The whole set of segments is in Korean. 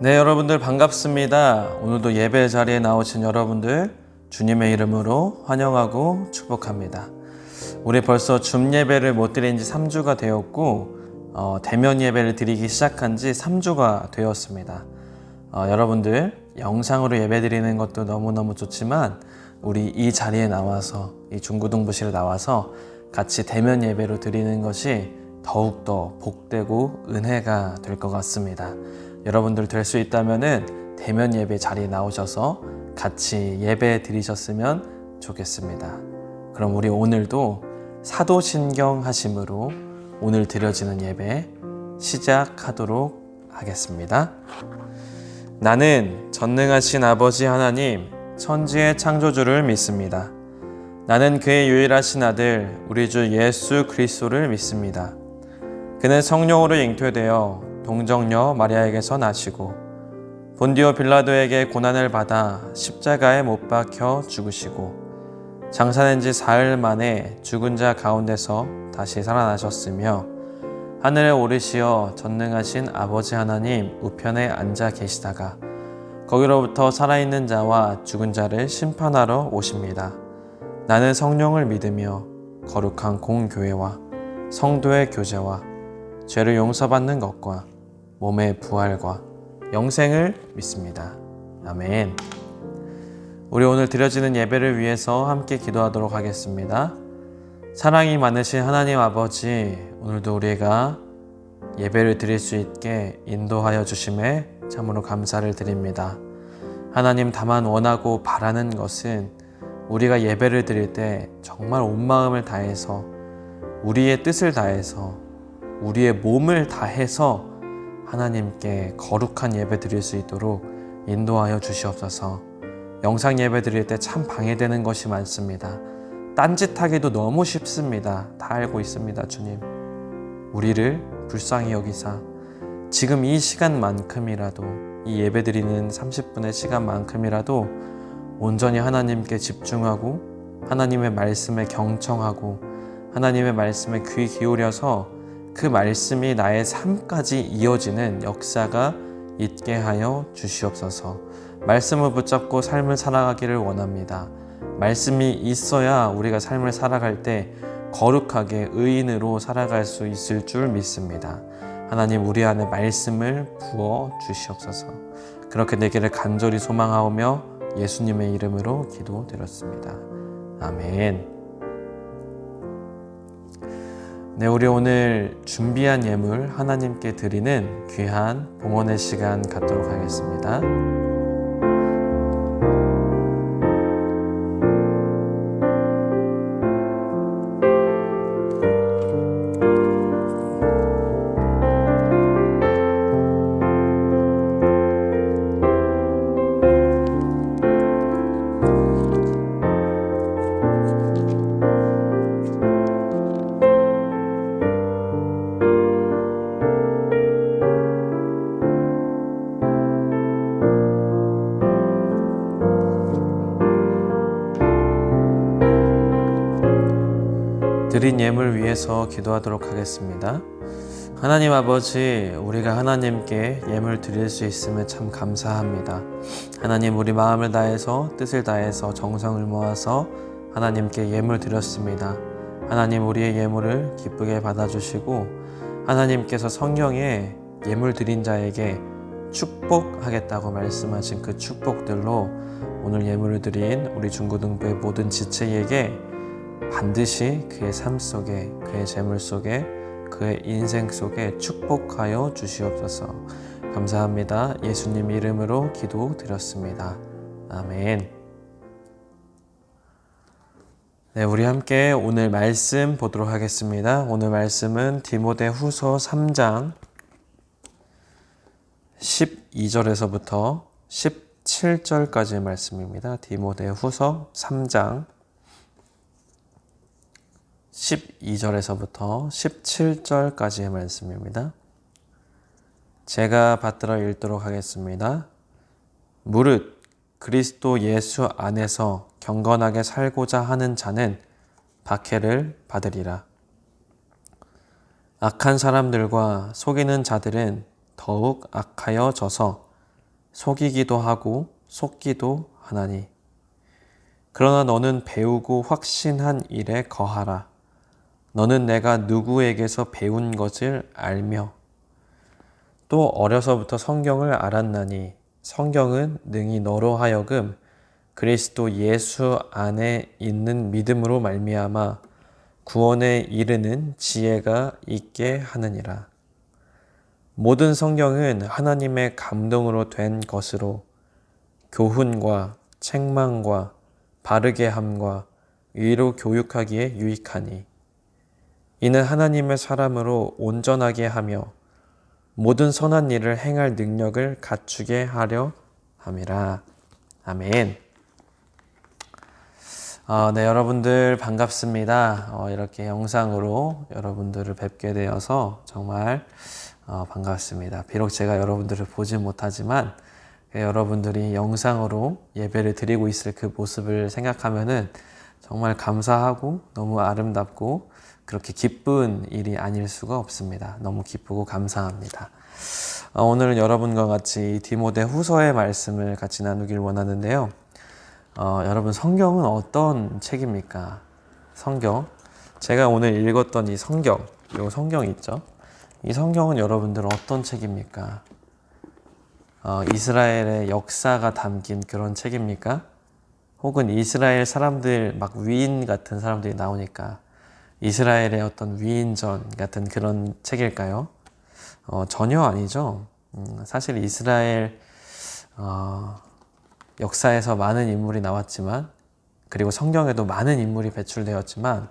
네, 여러분들 반갑습니다. 오늘도 예배 자리에 나오신 여러분들 주님의 이름으로 환영하고 축복합니다. 우리 벌써 줌 예배를 못 드린 지 3주가 되었고 대면 예배를 드리기 시작한 지 3주가 되었습니다. 여러분들 영상으로 예배 드리는 것도 너무너무 좋지만 우리 이 자리에 나와서 이 중고등부실에 나와서 같이 대면 예배로 드리는 것이 더욱더 복되고 은혜가 될 것 같습니다. 여러분들 될 수 있다면은 대면 예배 자리에 나오셔서 같이 예배 드리셨으면 좋겠습니다. 그럼 우리 오늘도 사도신경 하심으로 오늘 드려지는 예배 시작하도록 하겠습니다. 나는 전능하신 아버지 하나님 천지의 창조주를 믿습니다. 나는 그의 유일하신 아들 우리 주 예수 그리스도를 믿습니다. 그는 성령으로 잉태되어 동정녀 마리아에게서 나시고 본디오 빌라도에게 고난을 받아 십자가에 못 박혀 죽으시고 장사된 지 사흘 만에 죽은 자 가운데서 다시 살아나셨으며 하늘에 오르시어 전능하신 아버지 하나님 우편에 앉아 계시다가 거기로부터 살아있는 자와 죽은 자를 심판하러 오십니다. 나는 성령을 믿으며 거룩한 공교회와 성도의 교제와 죄를 용서받는 것과 몸의 부활과 영생을 믿습니다. 아멘. 우리 오늘 드려지는 예배를 위해서 함께 기도하도록 하겠습니다. 사랑이 많으신 하나님 아버지, 오늘도 우리가 예배를 드릴 수 있게 인도하여 주심에 참으로 감사를 드립니다. 하나님, 다만 원하고 바라는 것은 우리가 예배를 드릴 때 정말 온 마음을 다해서 우리의 뜻을 다해서 우리의 몸을 다해서 하나님께 거룩한 예배 드릴 수 있도록 인도하여 주시옵소서. 영상 예배 드릴 때 참 방해되는 것이 많습니다. 딴짓하기도 너무 쉽습니다. 다 알고 있습니다. 주님, 우리를 불쌍히 여기사 지금 이 시간만큼이라도, 이 예배 드리는 30분의 시간만큼이라도 온전히 하나님께 집중하고 하나님의 말씀에 경청하고 하나님의 말씀에 귀 기울여서 그 말씀이 나의 삶까지 이어지는 역사가 있게 하여 주시옵소서. 말씀을 붙잡고 삶을 살아가기를 원합니다. 말씀이 있어야 우리가 삶을 살아갈 때 거룩하게 의인으로 살아갈 수 있을 줄 믿습니다. 하나님, 우리 안에 말씀을 부어 주시옵소서. 그렇게 되기를 간절히 소망하오며 예수님의 이름으로 기도드렸습니다. 아멘. 네, 우리 오늘 준비한 예물 하나님께 드리는 귀한 봉헌의 시간 갖도록 하겠습니다. 드린 예물 위해서 기도하도록 하겠습니다. 하나님 아버지, 우리가 하나님께 예물 드릴 수 있으면 참 감사합니다. 하나님, 우리 마음을 다해서 뜻을 다해서 정성을 모아서 하나님께 예물 드렸습니다. 하나님, 우리의 예물을 기쁘게 받아주시고 하나님께서 성경에 예물 드린 자에게 축복하겠다고 말씀하신 그 축복들로 오늘 예물을 드린 우리 중고등부의 모든 지체에게 반드시 그의 삶 속에, 그의 재물 속에, 그의 인생 속에 축복하여 주시옵소서. 감사합니다. 예수님 이름으로 기도드렸습니다. 아멘. 네, 우리 함께 오늘 말씀 보도록 하겠습니다. 오늘 말씀은 디모데후서 3장 12절에서부터 17절까지의 말씀입니다. 디모데후서 3장 12절에서부터 17절까지의 말씀입니다. 제가 받들어 읽도록 하겠습니다. 무릇 그리스도 예수 안에서 경건하게 살고자 하는 자는 박해를 받으리라. 악한 사람들과 속이는 자들은 더욱 악하여져서 속이기도 하고 속기도 하나니. 그러나 너는 배우고 확신한 일에 거하라. 너는 내가 누구에게서 배운 것을 알며 또 어려서부터 성경을 알았나니 성경은 능히 너로 하여금 그리스도 예수 안에 있는 믿음으로 말미암아 구원에 이르는 지혜가 있게 하느니라. 모든 성경은 하나님의 감동으로 된 것으로 교훈과 책망과 바르게 함과 의로 교육하기에 유익하니 이는 하나님의 사람으로 온전하게 하며 모든 선한 일을 행할 능력을 갖추게 하려 함이라. 아멘. 네, 여러분들 반갑습니다. 이렇게 영상으로 여러분들을 뵙게 되어서 정말 반갑습니다. 비록 제가 여러분들을 보지 못하지만 여러분들이 영상으로 예배를 드리고 있을 그 모습을 생각하면은 정말 감사하고 너무 아름답고 그렇게 기쁜 일이 아닐 수가 없습니다. 너무 기쁘고 감사합니다. 오늘은 여러분과 같이 디모데 후서의 말씀을 같이 나누길 원하는데요. 여러분, 성경은 어떤 책입니까? 성경. 제가 오늘 읽었던 이 성경, 이 성경이 있죠. 이 성경은 여러분들 어떤 책입니까? 이스라엘의 역사가 담긴 그런 책입니까? 혹은 이스라엘 사람들, 막 위인 같은 사람들이 나오니까 이스라엘의 어떤 위인전 같은 그런 책일까요? 전혀 아니죠. 사실 이스라엘 역사에서 많은 인물이 나왔지만, 그리고 성경에도 많은 인물이 배출되었지만,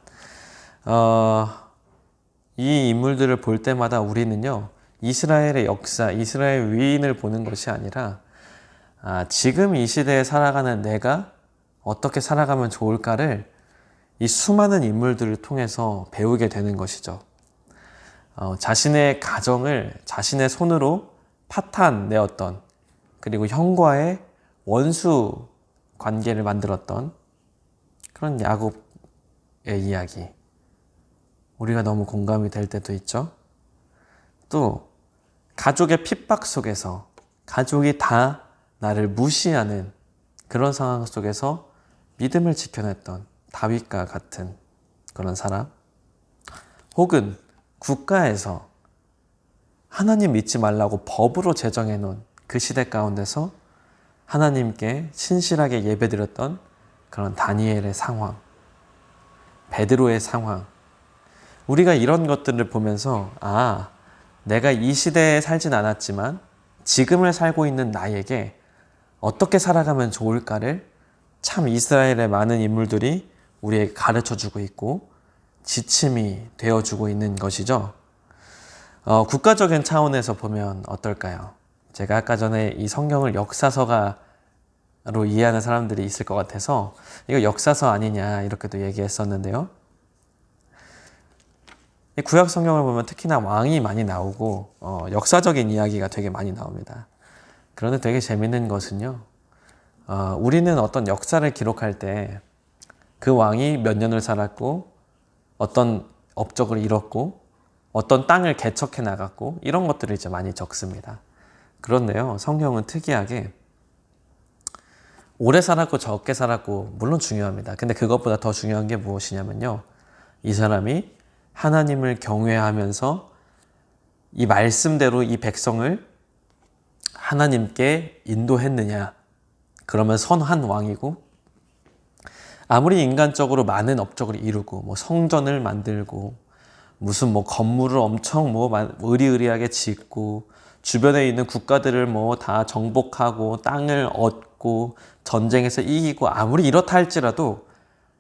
이 인물들을 볼 때마다 우리는요, 이스라엘의 역사, 이스라엘 위인을 보는 것이 아니라 지금 이 시대에 살아가는 내가 어떻게 살아가면 좋을까를 이 수많은 인물들을 통해서 배우게 되는 것이죠. 자신의 가정을 자신의 손으로 파탄내었던, 그리고 형과의 원수 관계를 만들었던 그런 야곱의 이야기. 우리가 너무 공감이 될 때도 있죠. 또 가족의 핍박 속에서 가족이 다 나를 무시하는 그런 상황 속에서 믿음을 지켜냈던 다윗과 같은 그런 사람. 혹은 국가에서 하나님 믿지 말라고 법으로 제정해 놓은 그 시대 가운데서 하나님께 신실하게 예배드렸던 그런 다니엘의 상황, 베드로의 상황. 우리가 이런 것들을 보면서 내가 이 시대에 살진 않았지만 지금을 살고 있는 나에게 어떻게 살아가면 좋을까를 참 이스라엘의 많은 인물들이 우리에게 가르쳐주고 있고 지침이 되어주고 있는 것이죠. 국가적인 차원에서 보면 어떨까요? 제가 아까 전에 이 성경을 역사서로 이해하는 사람들이 있을 것 같아서 이거 역사서 아니냐 이렇게도 얘기했었는데요. 이 구약 성경을 보면 특히나 왕이 많이 나오고 역사적인 이야기가 되게 많이 나옵니다. 그런데 되게 재밌는 것은요. 우리는 어떤 역사를 기록할 때 그 왕이 몇 년을 살았고 어떤 업적을 이뤘고 어떤 땅을 개척해 나갔고 이런 것들을 이제 많이 적습니다. 그런데요, 성경은 특이하게 오래 살았고 적게 살았고 물론 중요합니다. 근데 그것보다 더 중요한 게 무엇이냐면요, 이 사람이 하나님을 경외하면서 이 말씀대로 이 백성을 하나님께 인도했느냐, 그러면 선한 왕이고, 아무리 인간적으로 많은 업적을 이루고 성전을 만들고 무슨 건물을 엄청 의리의리하게 짓고 주변에 있는 국가들을 다 정복하고 땅을 얻고 전쟁에서 이기고 아무리 이렇다 할지라도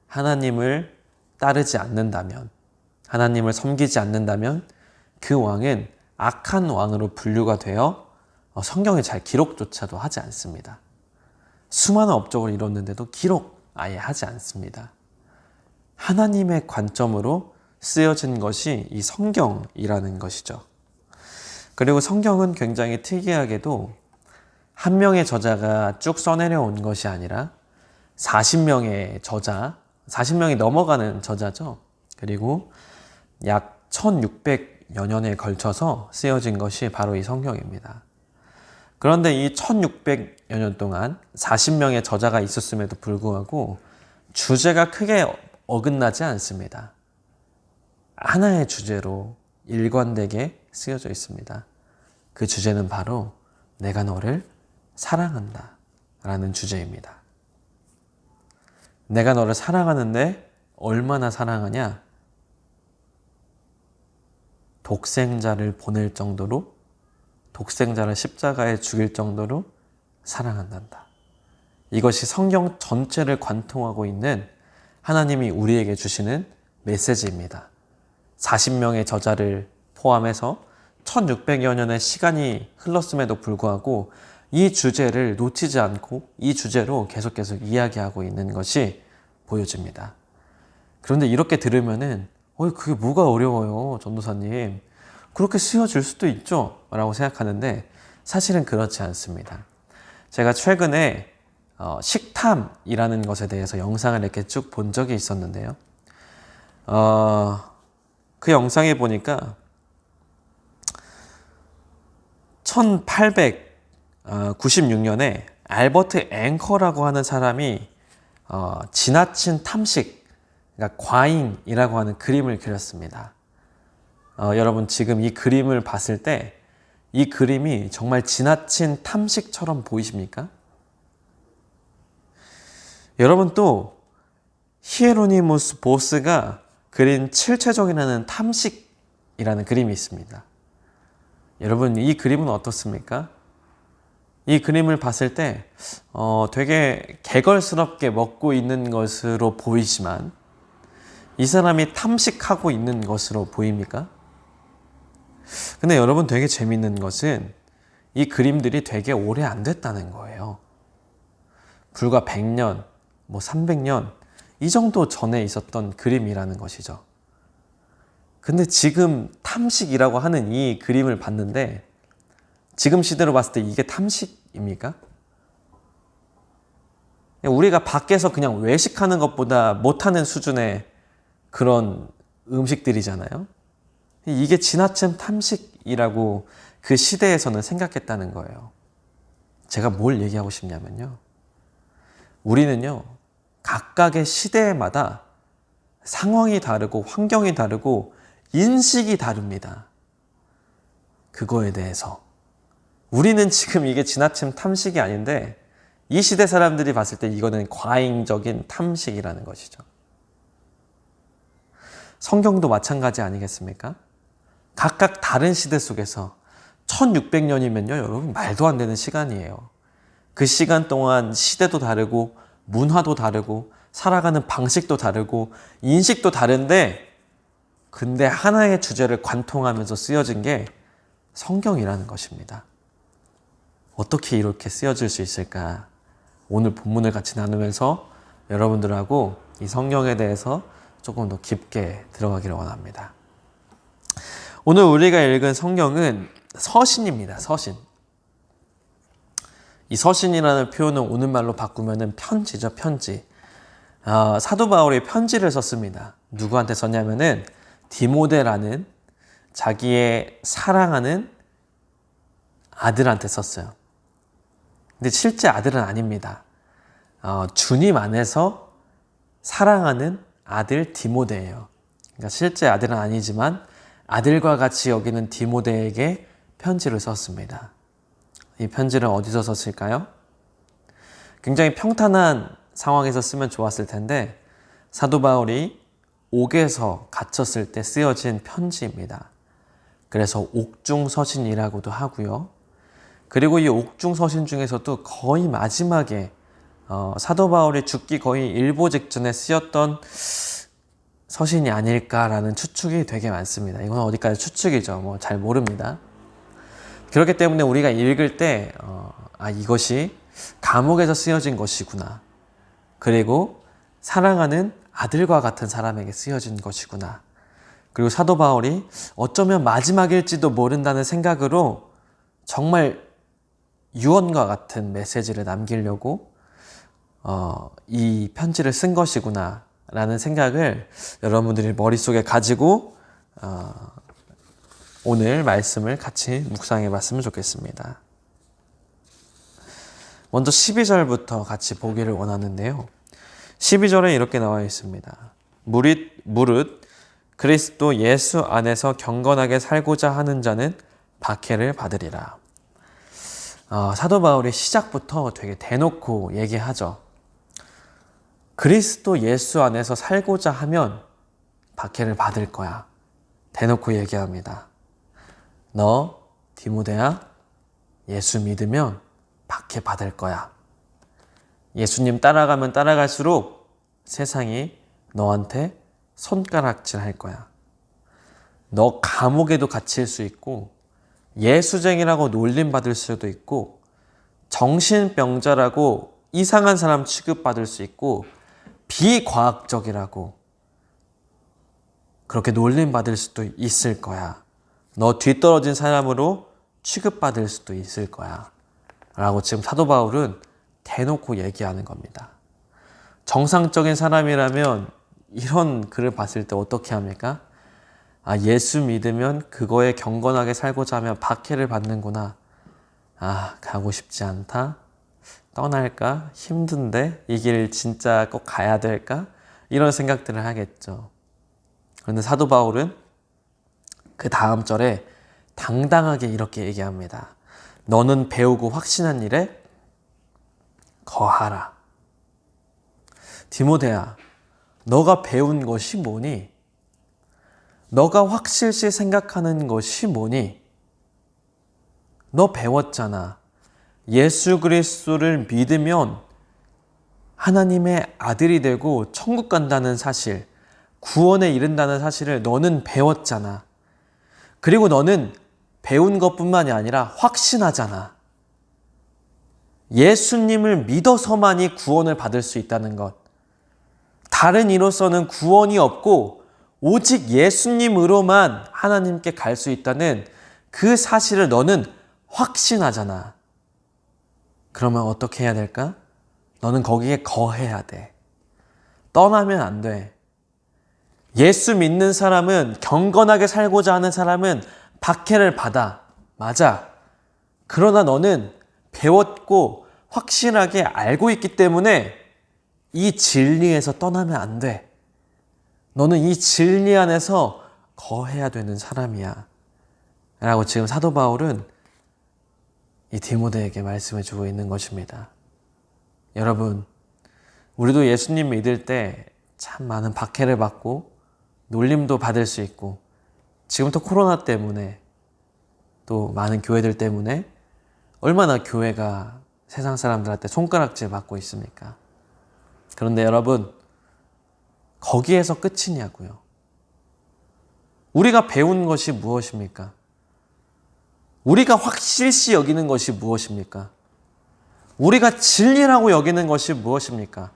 하나님을 따르지 않는다면, 하나님을 섬기지 않는다면 그 왕은 악한 왕으로 분류가 되어 성경에 잘 기록조차도 하지 않습니다. 수많은 업적을 이뤘는데도 기록 아예 하지 않습니다. 하나님의 관점으로 쓰여진 것이 이 성경이라는 것이죠. 그리고 성경은 굉장히 특이하게도 한 명의 저자가 쭉 써내려온 것이 아니라 40명의 저자, 40명이 넘어가는 저자죠. 그리고 약 1600여 년에 걸쳐서 쓰여진 것이 바로 이 성경입니다. 그런데 이 1600여 년 동안 40명의 저자가 있었음에도 불구하고 주제가 크게 어긋나지 않습니다. 하나의 주제로 일관되게 쓰여져 있습니다. 그 주제는 바로 내가 너를 사랑한다 라는 주제입니다. 내가 너를 사랑하는데 얼마나 사랑하냐? 독생자를 보낼 정도로, 독생자를 십자가에 죽일 정도로 사랑한단다. 이것이 성경 전체를 관통하고 있는 하나님이 우리에게 주시는 메시지입니다. 40명의 저자를 포함해서 1600여 년의 시간이 흘렀음에도 불구하고 이 주제를 놓치지 않고 이 주제로 계속 이야기하고 있는 것이 보여집니다. 그런데 이렇게 들으면은 그게 뭐가 어려워요, 전도사님. 그렇게 쓰여질 수도 있죠 라고 생각하는데 사실은 그렇지 않습니다. 제가 최근에 식탐이라는 것에 대해서 영상을 이렇게 쭉 본 적이 있었는데요. 그 영상에 보니까 1896년에 알버트 앵커라고 하는 사람이 지나친 탐식, 그러니까 과잉이라고 하는 그림을 그렸습니다. 여러분 지금 이 그림을 봤을 때 이 그림이 정말 지나친 탐식처럼 보이십니까? 여러분 또 히에로니무스 보스가 그린 칠체적이라는 탐식이라는 그림이 있습니다. 여러분 이 그림은 어떻습니까? 이 그림을 봤을 때 되게 개걸스럽게 먹고 있는 것으로 보이지만 이 사람이 탐식하고 있는 것으로 보입니까? 근데 여러분 되게 재밌는 것은 이 그림들이 되게 오래 안 됐다는 거예요. 불과 100년, 300년 이 정도 전에 있었던 그림이라는 것이죠. 근데 지금 탐식이라고 하는 이 그림을 봤는데 지금 시대로 봤을 때 이게 탐식입니까? 우리가 밖에서 그냥 외식하는 것보다 못하는 수준의 그런 음식들이잖아요. 이게 지나친 탐식이라고 그 시대에서는 생각했다는 거예요. 제가 뭘 얘기하고 싶냐면요. 우리는요, 각각의 시대마다 상황이 다르고 환경이 다르고 인식이 다릅니다. 그거에 대해서. 우리는 지금 이게 지나친 탐식이 아닌데 이 시대 사람들이 봤을 때 이거는 과잉적인 탐식이라는 것이죠. 성경도 마찬가지 아니겠습니까? 각각 다른 시대 속에서 1600년이면요, 여러분 말도 안 되는 시간이에요. 그 시간 동안 시대도 다르고 문화도 다르고 살아가는 방식도 다르고 인식도 다른데 근데 하나의 주제를 관통하면서 쓰여진 게 성경이라는 것입니다. 어떻게 이렇게 쓰여질 수 있을까? 오늘 본문을 같이 나누면서 여러분들하고 이 성경에 대해서 조금 더 깊게 들어가기를 원합니다. 오늘 우리가 읽은 성경은 서신입니다. 서신. 이 서신이라는 표현은 오늘 말로 바꾸면 편지죠. 편지. 사도 바울이 편지를 썼습니다. 누구한테 썼냐면은 디모데라는 자기의 사랑하는 아들한테 썼어요. 근데 실제 아들은 아닙니다. 주님 안에서 사랑하는 아들 디모데예요. 그러니까 실제 아들은 아니지만 아들과 같이 여기는 디모데에게 편지를 썼습니다. 이 편지를 어디서 썼을까요? 굉장히 평탄한 상황에서 쓰면 좋았을 텐데 사도 바울이 옥에서 갇혔을 때 쓰여진 편지입니다. 그래서 옥중서신이라고도 하고요. 그리고 이 옥중서신 중에서도 거의 마지막에 사도 바울이 죽기 거의 일보 직전에 쓰였던 서신이 아닐까라는 추측이 되게 많습니다. 이건 어디까지 추측이죠. 잘 모릅니다. 그렇기 때문에 우리가 읽을 때 이것이 감옥에서 쓰여진 것이구나. 그리고 사랑하는 아들과 같은 사람에게 쓰여진 것이구나. 그리고 사도 바울이 어쩌면 마지막일지도 모른다는 생각으로 정말 유언과 같은 메시지를 남기려고 이 편지를 쓴 것이구나 라는 생각을 여러분들이 머릿속에 가지고 오늘 말씀을 같이 묵상해 봤으면 좋겠습니다. 먼저 12절부터 같이 보기를 원하는데요. 12절에 이렇게 나와 있습니다. 무릇 그리스도 예수 안에서 경건하게 살고자 하는 자는 박해를 받으리라. 사도 바울이 시작부터 되게 대놓고 얘기하죠. 그리스도 예수 안에서 살고자 하면 박해를 받을 거야. 대놓고 얘기합니다. 너 디모데야, 예수 믿으면 박해 받을 거야. 예수님 따라가면 따라갈수록 세상이 너한테 손가락질 할 거야. 너 감옥에도 갇힐 수 있고, 예수쟁이라고 놀림받을 수도 있고, 정신병자라고 이상한 사람 취급받을 수 있고, 비과학적이라고 그렇게 놀림받을 수도 있을 거야. 너 뒤떨어진 사람으로 취급받을 수도 있을 거야. 라고 지금 사도 바울은 대놓고 얘기하는 겁니다. 정상적인 사람이라면 이런 글을 봤을 때 어떻게 합니까? 예수 믿으면 그거에 경건하게 살고자 하면 박해를 받는구나. 가고 싶지 않다. 떠날까? 힘든데? 이 길 진짜 꼭 가야 될까? 이런 생각들을 하겠죠. 그런데 사도 바울은 그 다음 절에 당당하게 이렇게 얘기합니다. 너는 배우고 확신한 일에 거하라. 디모데야, 너가 배운 것이 뭐니? 너가 확실시 생각하는 것이 뭐니? 너 배웠잖아. 예수 그리스도를 믿으면 하나님의 아들이 되고 천국 간다는 사실, 구원에 이른다는 사실을 너는 배웠잖아. 그리고 너는 배운 것뿐만이 아니라 확신하잖아. 예수님을 믿어서만이 구원을 받을 수 있다는 것. 다른 이로서는 구원이 없고 오직 예수님으로만 하나님께 갈 수 있다는 그 사실을 너는 확신하잖아. 그러면 어떻게 해야 될까? 너는 거기에 거해야 돼. 떠나면 안 돼. 예수 믿는 사람은, 경건하게 살고자 하는 사람은 박해를 받아. 맞아. 그러나 너는 배웠고 확실하게 알고 있기 때문에 이 진리에서 떠나면 안 돼. 너는 이 진리 안에서 거해야 되는 사람이야. 라고 지금 사도 바울은 이 디모데에게 말씀해 주고 있는 것입니다. 여러분, 우리도 예수님 믿을 때 참 많은 박해를 받고 놀림도 받을 수 있고, 지금 또 코로나 때문에 또 많은 교회들 때문에 얼마나 교회가 세상 사람들한테 손가락질 받고 있습니까? 그런데 여러분, 거기에서 끝이냐고요. 우리가 배운 것이 무엇입니까? 우리가 확실시 여기는 것이 무엇입니까? 우리가 진리라고 여기는 것이 무엇입니까?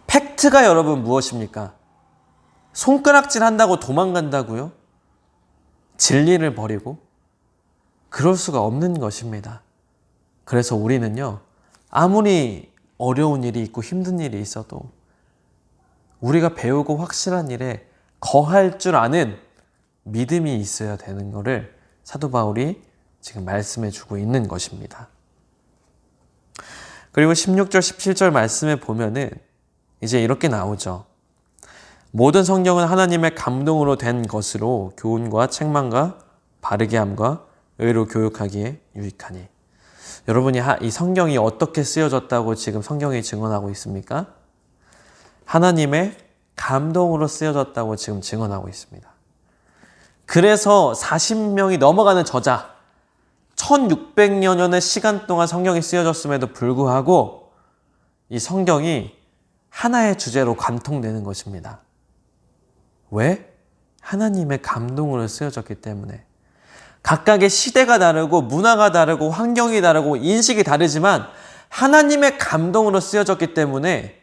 팩트가 여러분 무엇입니까? 손가락질 한다고 도망간다고요? 진리를 버리고? 그럴 수가 없는 것입니다. 그래서 우리는요, 아무리 어려운 일이 있고 힘든 일이 있어도 우리가 배우고 확실한 일에 거할 줄 아는 믿음이 있어야 되는 것을 사도 바울이 지금 말씀해 주고 있는 것입니다. 그리고 16절, 17절 말씀에 보면은 이제 이렇게 나오죠. 모든 성경은 하나님의 감동으로 된 것으로 교훈과 책망과 바르게 함과 의로 교육하기에 유익하니. 여러분이 이 성경이 어떻게 쓰여졌다고 지금 성경이 증언하고 있습니까? 하나님의 감동으로 쓰여졌다고 지금 증언하고 있습니다. 그래서 40명이 넘어가는 저자, 1600여 년의 시간 동안 성경이 쓰여졌음에도 불구하고 이 성경이 하나의 주제로 관통되는 것입니다. 왜? 하나님의 감동으로 쓰여졌기 때문에. 각각의 시대가 다르고 문화가 다르고 환경이 다르고 인식이 다르지만 하나님의 감동으로 쓰여졌기 때문에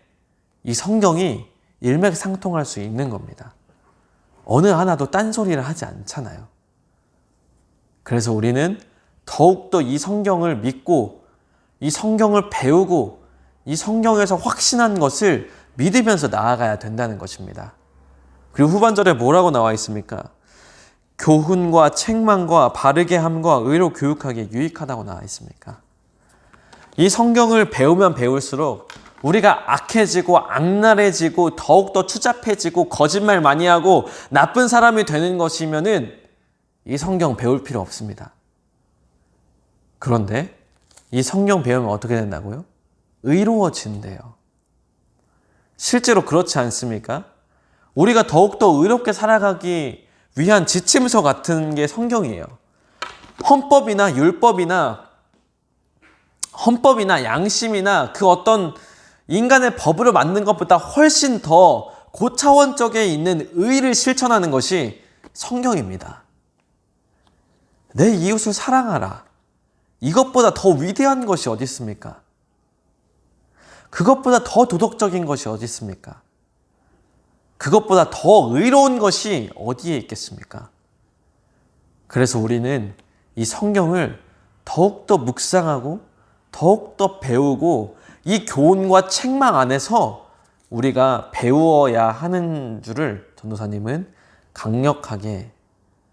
이 성경이 일맥상통할 수 있는 겁니다. 어느 하나도 딴소리를 하지 않잖아요. 그래서 우리는 더욱더 이 성경을 믿고 이 성경을 배우고 이 성경에서 확신한 것을 믿으면서 나아가야 된다는 것입니다. 그리고 후반절에 뭐라고 나와 있습니까? 교훈과 책망과 바르게 함과 의로 교육하기에 유익하다고 나와 있습니까? 이 성경을 배우면 배울수록 우리가 악해지고 악랄해지고 더욱더 추잡해지고 거짓말 많이 하고 나쁜 사람이 되는 것이면은 이 성경 배울 필요 없습니다. 그런데 이 성경 배우면 어떻게 된다고요? 의로워진대요. 실제로 그렇지 않습니까? 우리가 더욱더 의롭게 살아가기 위한 지침서 같은 게 성경이에요. 헌법이나 양심이나 그 어떤 인간의 법으로 만든 것보다 훨씬 더 고차원적에 있는 의를 실천하는 것이 성경입니다. 내 이웃을 사랑하라. 이것보다 더 위대한 것이 어디 있습니까? 그것보다 더 도덕적인 것이 어디 있습니까? 그것보다 더 의로운 것이 어디에 있겠습니까? 그래서 우리는 이 성경을 더욱더 묵상하고 더욱더 배우고 이 교훈과 책망 안에서 우리가 배워야 하는 줄을 전도사님은 강력하게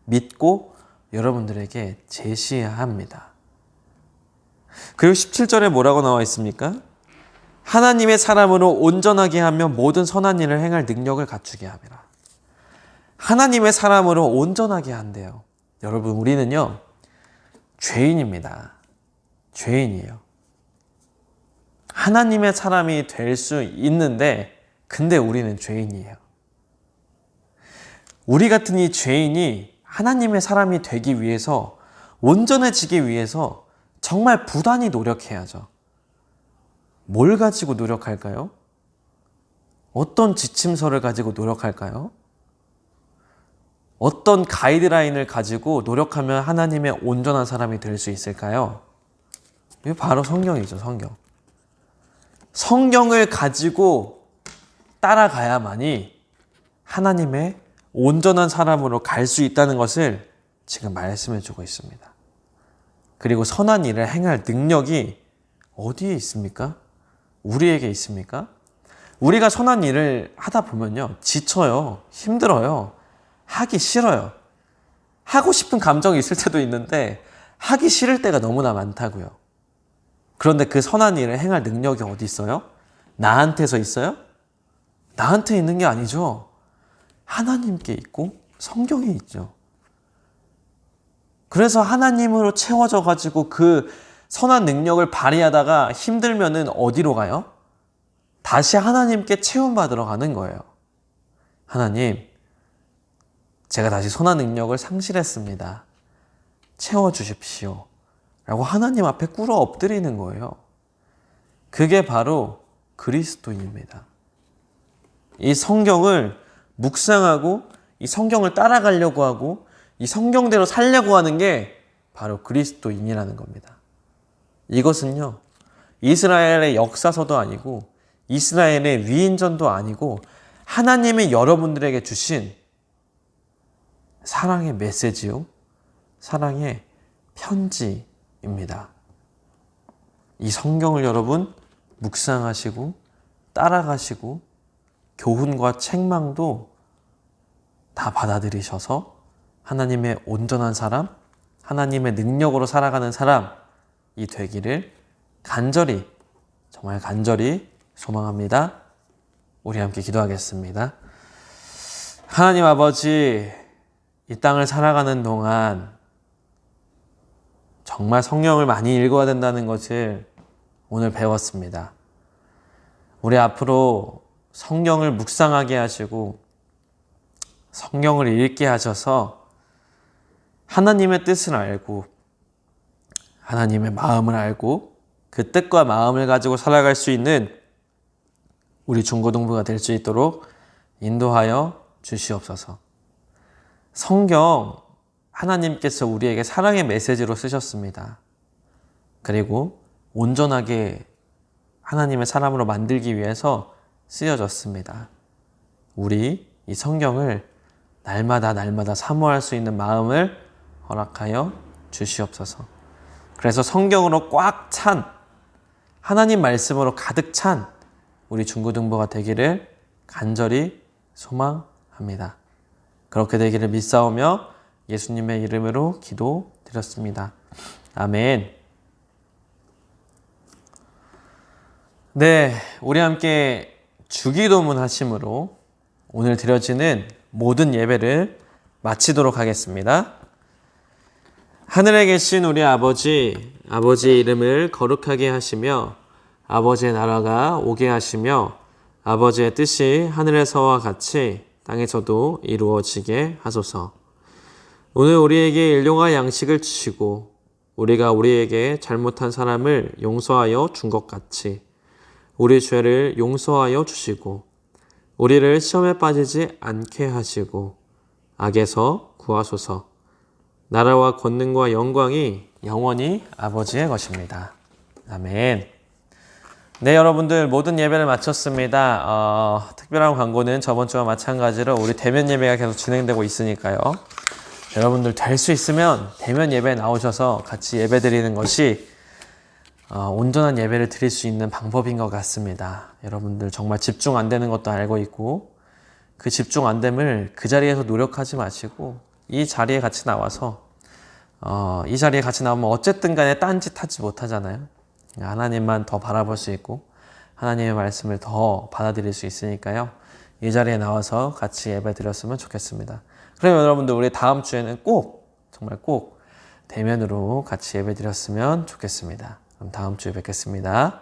믿고 여러분들에게 제시해야 합니다. 그리고 17절에 뭐라고 나와 있습니까? 하나님의 사람으로 온전하게 하며 모든 선한 일을 행할 능력을 갖추게 함이라. 하나님의 사람으로 온전하게 한대요. 여러분, 우리는요, 죄인입니다. 죄인이에요. 하나님의 사람이 될 수 있는데, 근데 우리는 죄인이에요. 우리 같은 이 죄인이 하나님의 사람이 되기 위해서, 온전해지기 위해서 정말 부단히 노력해야죠. 뭘 가지고 노력할까요? 어떤 지침서를 가지고 노력할까요? 어떤 가이드라인을 가지고 노력하면 하나님의 온전한 사람이 될 수 있을까요? 이게 바로 성경이죠, 성경. 성경을 가지고 따라가야만이 하나님의 온전한 사람으로 갈 수 있다는 것을 지금 말씀해 주고 있습니다. 그리고 선한 일을 행할 능력이 어디에 있습니까? 우리에게 있습니까? 우리가 선한 일을 하다 보면요, 지쳐요, 힘들어요, 하기 싫어요. 하고 싶은 감정이 있을 때도 있는데 하기 싫을 때가 너무나 많다고요. 그런데 그 선한 일을 행할 능력이 어디 있어요? 나한테서 있어요? 나한테 있는 게 아니죠. 하나님께 있고 성경에 있죠. 그래서 하나님으로 채워져 가지고 그 선한 능력을 발휘하다가 힘들면은 어디로 가요? 다시 하나님께 채움받으러 가는 거예요. 하나님, 제가 다시 선한 능력을 상실했습니다. 채워주십시오. 라고 하나님 앞에 꿇어 엎드리는 거예요. 그게 바로 그리스도인입니다. 이 성경을 묵상하고 이 성경을 따라가려고 하고 이 성경대로 살려고 하는 게 바로 그리스도인이라는 겁니다. 이것은요, 이스라엘의 역사서도 아니고 이스라엘의 위인전도 아니고 하나님이 여러분들에게 주신 사랑의 메시지요, 사랑의 편지입니다. 이 성경을 여러분 묵상하시고 따라가시고 교훈과 책망도 다 받아들이셔서 하나님의 온전한 사람, 하나님의 능력으로 살아가는 사람이 되기를 간절히, 정말 간절히 소망합니다. 우리 함께 기도하겠습니다. 하나님 아버지, 이 땅을 살아가는 동안 정말 성경을 많이 읽어야 된다는 것을 오늘 배웠습니다. 우리 앞으로 성경을 묵상하게 하시고 성경을 읽게 하셔서 하나님의 뜻을 알고 하나님의 마음을 알고 그 뜻과 마음을 가지고 살아갈 수 있는 우리 중고등부가 될 수 있도록 인도하여 주시옵소서. 성경, 하나님께서 우리에게 사랑의 메시지로 쓰셨습니다. 그리고 온전하게 하나님의 사람으로 만들기 위해서 쓰여졌습니다. 우리 이 성경을 날마다 사모할 수 있는 마음을 허락하여 주시옵소서. 그래서 성경으로 꽉 찬, 하나님 말씀으로 가득 찬 우리 중고등부가 되기를 간절히 소망합니다. 그렇게 되기를 믿사오며 예수님의 이름으로 기도드렸습니다. 아멘. 네, 우리 함께 주기도문 하심으로 오늘 드려지는 모든 예배를 마치도록 하겠습니다. 하늘에 계신 우리 아버지, 아버지의 이름을 거룩하게 하시며 아버지의 나라가 오게 하시며 아버지의 뜻이 하늘에서와 같이 땅에서도 이루어지게 하소서. 오늘 우리에게 일용할 양식을 주시고 우리가 우리에게 잘못한 사람을 용서하여 준 것 같이 우리 죄를 용서하여 주시고 우리를 시험에 빠지지 않게 하시고 악에서 구하소서. 나라와 권능과 영광이 영원히 아버지의 것입니다. 아멘. 네, 여러분들 모든 예배를 마쳤습니다. 특별한 광고는 저번 주와 마찬가지로 우리 대면 예배가 계속 진행되고 있으니까요. 여러분들 될 수 있으면 대면 예배에 나오셔서 같이 예배 드리는 것이 온전한 예배를 드릴 수 있는 방법인 것 같습니다. 여러분들 정말 집중 안 되는 것도 알고 있고 그 집중 안 됨을 그 자리에서 노력하지 마시고 이 자리에 같이 나와서 이 자리에 같이 나오면 어쨌든 간에 딴짓 하지 못하잖아요. 하나님만 더 바라볼 수 있고 하나님의 말씀을 더 받아들일 수 있으니까요. 이 자리에 나와서 같이 예배 드렸으면 좋겠습니다. 그러면 여러분들 우리 다음 주에는 꼭 정말 꼭 대면으로 같이 예배 드렸으면 좋겠습니다. 그럼 다음 주에 뵙겠습니다.